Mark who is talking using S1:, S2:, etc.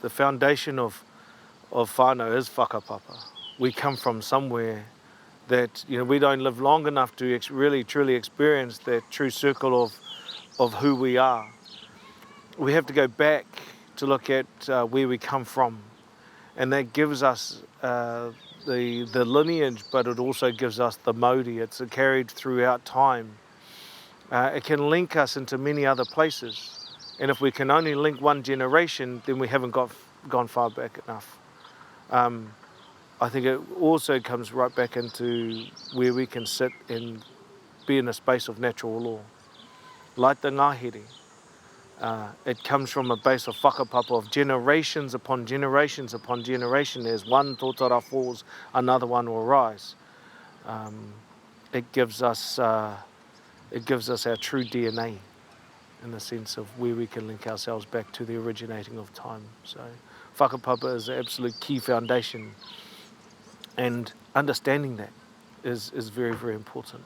S1: the foundation of whānau is whakapapa. We come from somewhere that, you know, we don't live long enough to really truly experience that true circle of who we are. We have to go back to look at where we come from, and that gives us the lineage, but it also gives us the mauri. It's carried throughout time. It can link us into many other places, and if we can only link one generation, then we haven't gone far back enough. I think it also comes right back into where we can sit and be in a space of natural law. Like the ngahere, it comes from a base of whakapapa of generations upon generations upon generation. As one tōtara falls, another one will rise. It gives us our true DNA in the sense of where we can link ourselves back to the originating of time. So whakapapa is the absolute key foundation, and understanding that is very, very important.